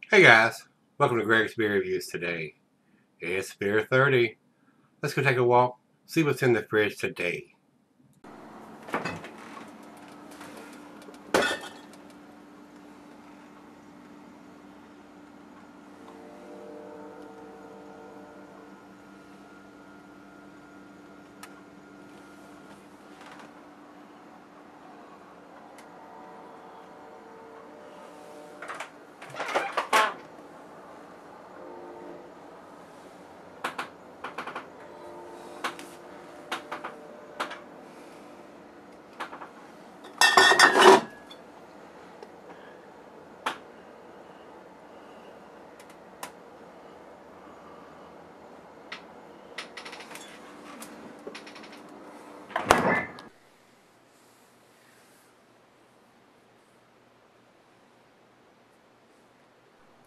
Hey guys, welcome to Gregsbeerreviews today. It's Beer 30. Let's go take a walk, see what's in the fridge today.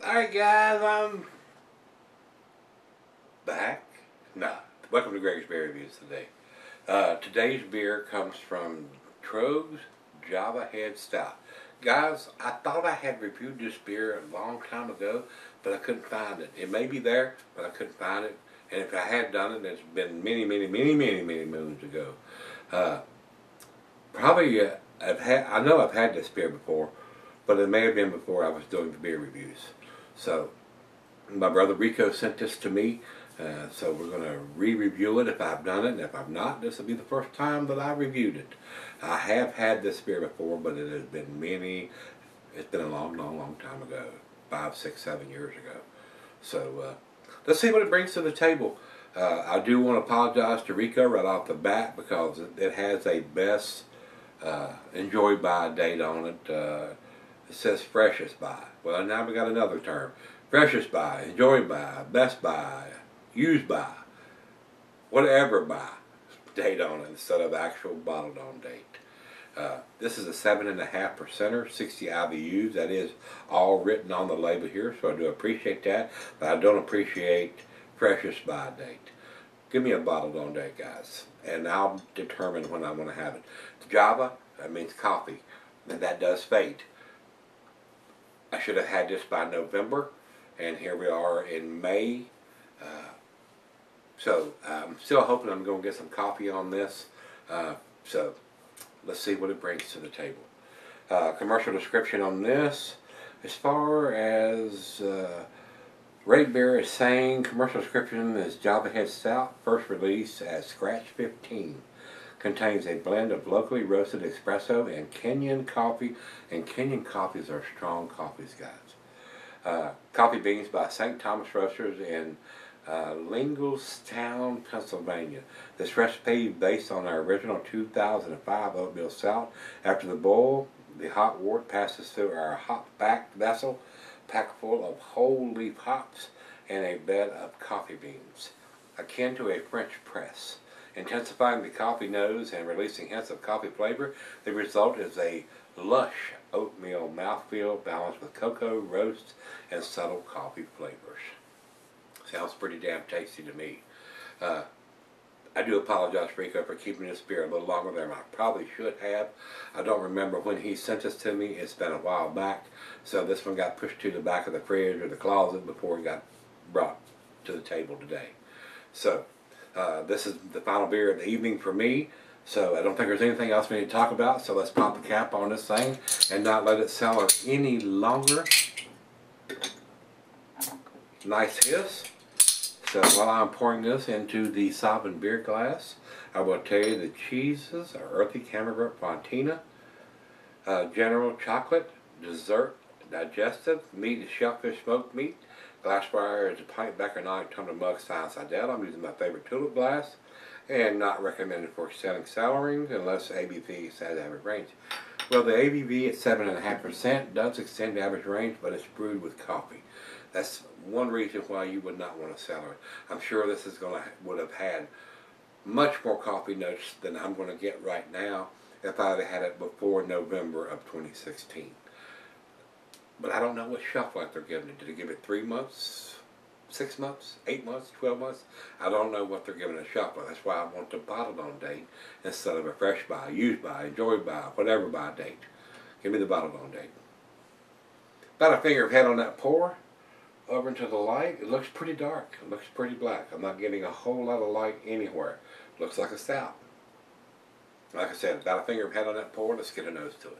Alright guys, I'm back. Welcome to Gregsbeerreviews today. Today's beer comes from Troegs Java Head Stout. Guys, I thought I had reviewed this beer a long time ago, but I couldn't find it. It may be there, but I couldn't find it. And if I had done it, it's been many moons ago. Probably, I know I've had this beer before, but it may have been before I was doing the beer reviews. So, my brother Rico sent this to me, so we're going to re-review it if I've done it, and if I've not, this will be the first time that I reviewed it. I have had this beer before, but it has been it's been a long time ago, 5, 6, 7 years ago. So, let's see what it brings to the table. I do want to apologize to Rico right off the bat because it has a best enjoyed by date on it. It says freshest by. Well, now we got another term. Freshest by, enjoyed by, best by, used by, whatever by date on it instead of actual bottled on date. This is a 7.5%er, 60 IBUs. That is all written on the label here, so I do appreciate that, but I don't appreciate freshest by date. Give me a bottled on date, guys, and I'll determine when I want to have it. Java, that means coffee, and that does fade. I should have had this by November, and here we are in May. So I'm still hoping I'm going to get some coffee on this. So let's see what it brings to the table. Commercial description on this. As far as Great Beer is saying, commercial description is Java Head Stout, first release as Scratch 15. Contains a blend of locally roasted espresso and Kenyan coffee, and Kenyan coffees are strong coffees, guys. Coffee beans by St. Thomas Roasters in Linglestown, Pennsylvania. This recipe is based on our original 2005 oatmeal stout. After the boil, the hot wort passes through our hop-backed vessel, packed full of whole leaf hops and a bed of coffee beans, akin to a French press. Intensifying the coffee nose and releasing hints of coffee flavor, the result is a lush oatmeal mouthfeel balanced with cocoa, roasts, and subtle coffee flavors. Sounds pretty damn tasty to me. I do apologize, Rico, for keeping this beer a little longer than I probably should have. I don't remember when he sent this to me. It's been a while back. So this one got pushed to the back of the fridge or the closet before it got brought to the table today. So, this is the final beer of the evening for me, so I don't think there's anything else we need to talk about, so let's pop the cap on this thing and not let it sell any longer. Nice hiss. So while I'm pouring this into the Sovereign beer glass, I will tell you the cheeses are earthy Camergrip Fontina, general chocolate, dessert, digestive, meat is shellfish smoked meat, glassware is a pint Becker-Knight tumbler mug style Sidell. I'm using my favorite tulip glass, and not recommended for selling cellaring unless ABV says average range. Well, the ABV at 7.5% does extend the average range, but it's brewed with coffee. That's one reason why you would not want to cellar it. I'm sure this is would have had much more coffee notes than I'm going to get right now if I had had it before November of 2016. But I don't know what shelf life they're giving it. Did they give it 3 months, 6 months, 8 months, 12 months? I don't know what they're giving a shelf life. That's why I want the bottled on date instead of a fresh by, used by, enjoyed by, whatever by date. Give me the bottled on date. About a finger of head on that pour. over into the light, it looks pretty dark. It looks pretty black. I'm not getting a whole lot of light anywhere. Looks like a stout. Like I said, I've got a finger of head on that pour. Let's get a nose to it.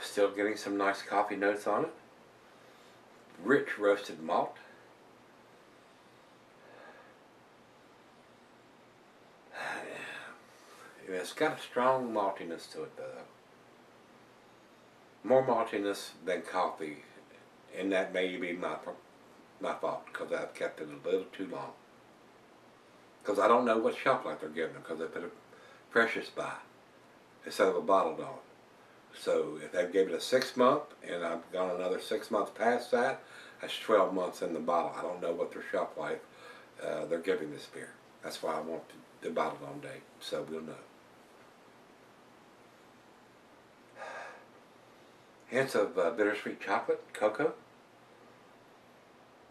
Still getting some nice coffee notes on it. Rich roasted malt. It's got a strong maltiness to it though. More maltiness than coffee, and that may be my fault because I've kept it a little too long. Because I don't know what shelf life they're giving them because they put a precious by instead of a bottled on. So if they gave it a 6 month and I've gone another 6 months past that, that's 12 months in the bottle. I don't know what their shelf life they're giving this beer. That's why I want the bottled on date, so we'll know. Hints of bittersweet chocolate, cocoa.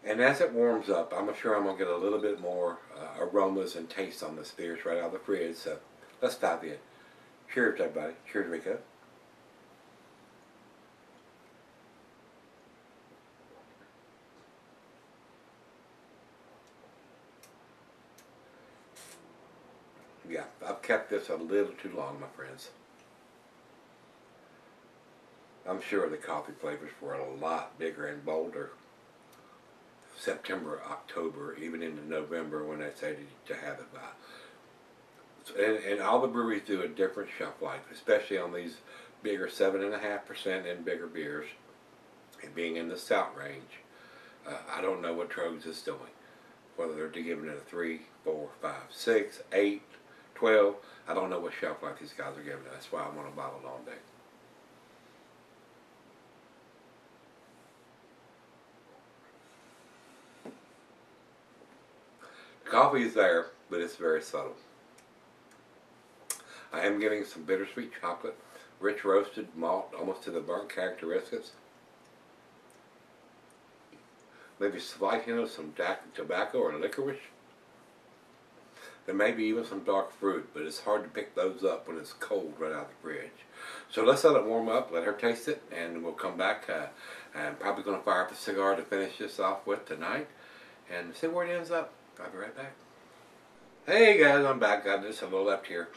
And as it warms up, I'm sure I'm going to get a little bit more aromas and tastes on this beer right out of the fridge. So let's dive in. Cheers, everybody. Cheers, Rico. Yeah, I've kept this a little too long, my friends. I'm sure the coffee flavors were a lot bigger and bolder September, October, even into November when they say to have it by. And all the breweries do a different shelf life, especially on these bigger 7.5% and bigger beers, and being in the stout range. I don't know what Troegs is doing, whether they're giving it a 3, 4, 5, 6, 8, 12. I don't know what shelf life these guys are giving it. That's why I want a bottle all day. Coffee is there, but it's very subtle. I am getting some bittersweet chocolate, rich roasted malt, almost to the burnt characteristics. Maybe a slight hint of some tobacco or licorice. There may be even some dark fruit, but it's hard to pick those up when it's cold right out of the fridge. So let's let it warm up, let her taste it, and we'll come back. I'm probably going to fire up a cigar to finish this off with tonight and see where it ends up. I'll be right back. Hey guys, I'm back. Got just a little left here.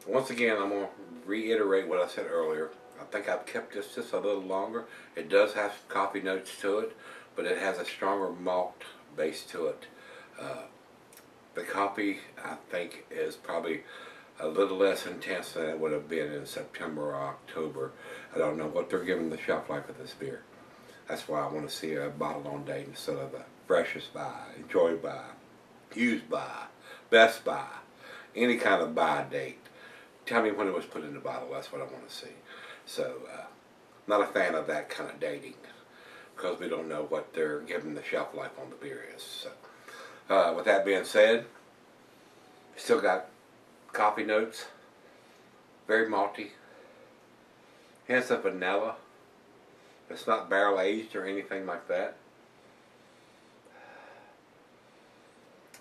Once again, I'm going to reiterate what I said earlier. I think I've kept this just a little longer. It does have coffee notes to it, but it has a stronger malt base to it. The coffee, I think, is probably a little less intense than it would have been in September or October. I don't know what they're giving the shelf life of this beer. That's why I want to see a bottle on date instead of a freshest by, enjoy by, used by, best by, any kind of by date. Tell me when it was put in the bottle. That's what I want to see. So, not a fan of that kind of dating because we don't know what they're giving the shelf life on the beer is. So, with that being said, still got coffee notes, very malty, hints of vanilla. It's not barrel aged or anything like that.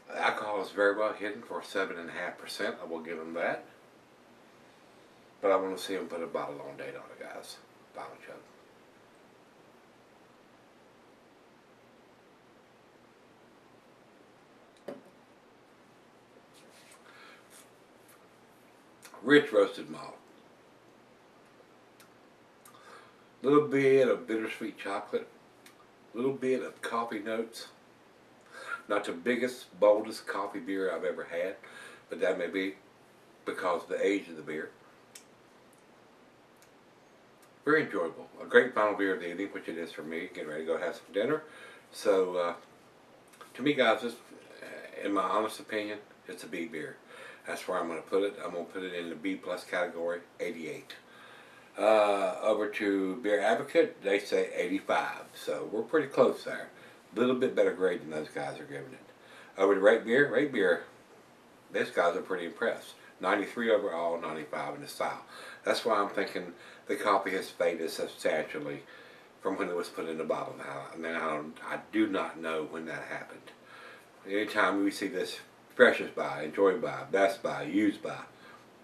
The alcohol is very well hidden for 7.5%. I will give them that. But I want to see them put a bottle on date on it, guys. Bottle chug. Rich roasted malt. A little bit of bittersweet chocolate. A little bit of coffee notes. Not the biggest, boldest coffee beer I've ever had, but that may be because of the age of the beer. Very enjoyable. A great final beer of the evening, which it is for me, getting ready to go have some dinner. So, to me, guys, this, in my honest opinion, it's a B beer. That's where I'm going to put it. I'm going to put it in the B plus category, 88. Over to Beer Advocate, they say 85. So we're pretty close there. A little bit better grade than those guys are giving it. Over to Rate Beer, these guys are pretty impressed. 93 overall, 95 in the style. That's why I'm thinking the coffee has faded substantially from when it was put in the bottle. Now, I do not know when that happened. Anytime we see this freshest by, enjoy by, best by, used by,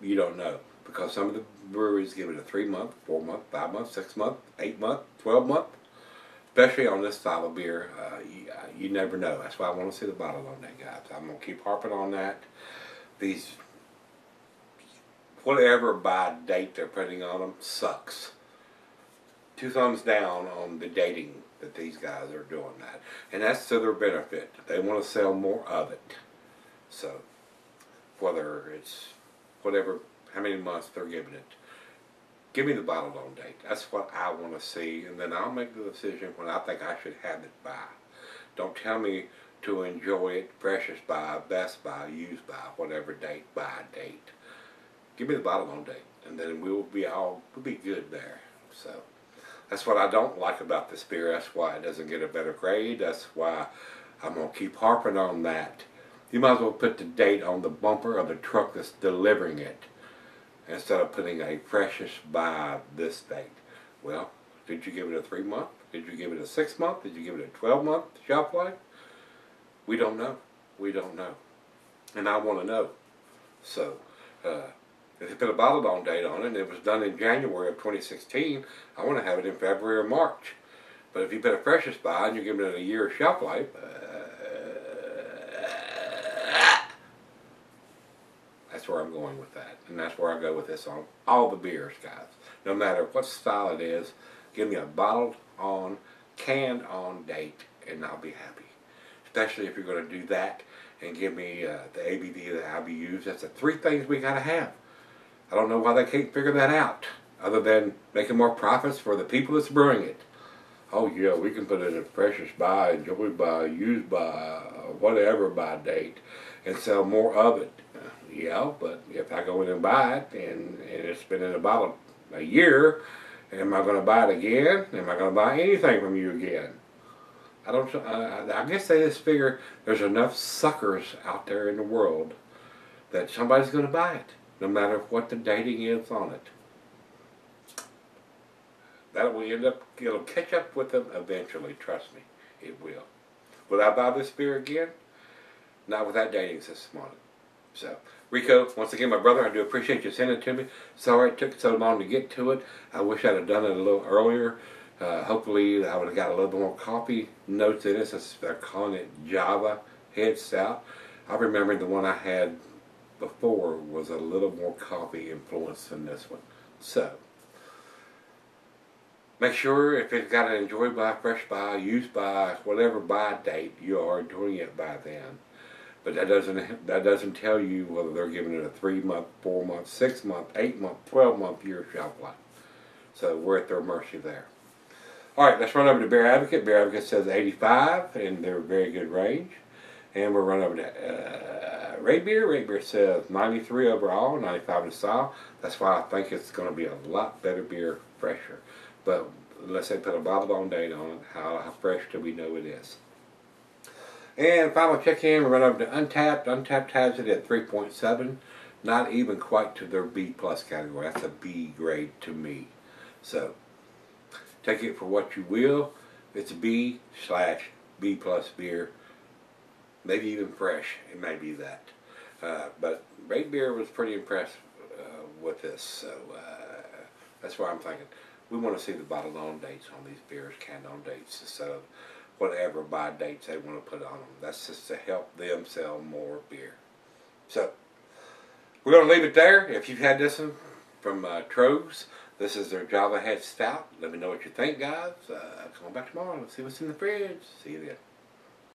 you don't know. because some of the breweries give it a 3-month, 4-month, 5-month, 6-month, 8-month, 12-month. Especially on this style of beer, you never know. That's why I want to see the bottle on that, guys. I'm going to keep harping on that. These, whatever by date they're putting on them, sucks. 2 thumbs down on the dating that these guys are doing that. And that's to their benefit. They want to sell more of it. So, whether it's whatever, how many months they're giving it, give me the bottle on date. That's what I want to see, and then I'll make the decision when I think I should have it by. Don't tell me to enjoy it freshest by, best by, used by, whatever date, by date. Give me the bottle on date, and then we'll be good there. So that's what I don't like about this beer. That's why it doesn't get a better grade. That's why I'm going to keep harping on that. You might as well put the date on the bumper of the truck that's delivering it, instead of putting a freshest by this date. Well, did you give it a 3-month? Did you give it a 6-month? Did you give it a 12-month shelf life? We don't know. We don't know. And I want to know. So, if you put a bottle on date on it, and it was done in January of 2016, I want to have it in February or March. But if you put a freshest by and you're giving it a year shelf life, that's where I'm going with that. And that's where I go with this on all the beers, guys. No matter what style it is, give me a bottled on, canned on date, and I'll be happy. Especially if you're going to do that and give me the ABV, the IBUs. That's the 3 things we got to have. I don't know why they can't figure that out, other than making more profits for the people that's brewing it. Oh yeah, we can put it in freshest by, enjoyed by, used by, whatever by date, and sell more of it. Yeah, but if I go in and buy it, and it's been in a bottle a year, am I going to buy it again? Am I going to buy anything from you again? I guess they just figure there's enough suckers out there in the world that somebody's going to buy it, no matter what the dating is on it. That will end up, it'll catch up with them eventually, trust me, it will. Will I buy this beer again? Not with that dating system on it. So, Rico, once again, my brother, I do appreciate you sending it to me. Sorry it took so long to get to it. I wish I'd have done it a little earlier. Hopefully, I would have got a little more coffee notes in it, since they're calling it Java Head Stout. I remember the one I had before was a little more coffee influence than this one. So, make sure if it's got an enjoyed by, fresh by, used by, whatever by date, you are doing it by then. But that doesn't tell you whether they're giving it a 3-month, 4-month, 6-month, 8-month, 12-month year shelf life. So we're at their mercy there. All right, let's run over to Beer Advocate. Beer Advocate says 85, and they're a very good range. And we'll run over to Rate Beer. Rate Beer says 93 overall, 95 in style. That's why I think it's going to be a lot better beer, fresher. But unless they put a bottle on date on it, how fresh do we know it is? And final check-in, we run over to Untapped. Untapped has it at 3.7. Not even quite to their B+ category. That's a B grade to me. So, take it for what you will. It's a B/B+ beer. Maybe even fresh. It may be that. But Rate Beer was pretty impressed with this. So, that's why I'm thinking we want to see the bottle on dates on these beers, canned on dates, instead of whatever by dates they want to put on them. That's just to help them sell more beer. So, we're going to leave it there. If you've had this one from Troegs, this is their Java Head Stout. Let me know what you think, guys. Come on back tomorrow. Let's see what's in the fridge. See you then.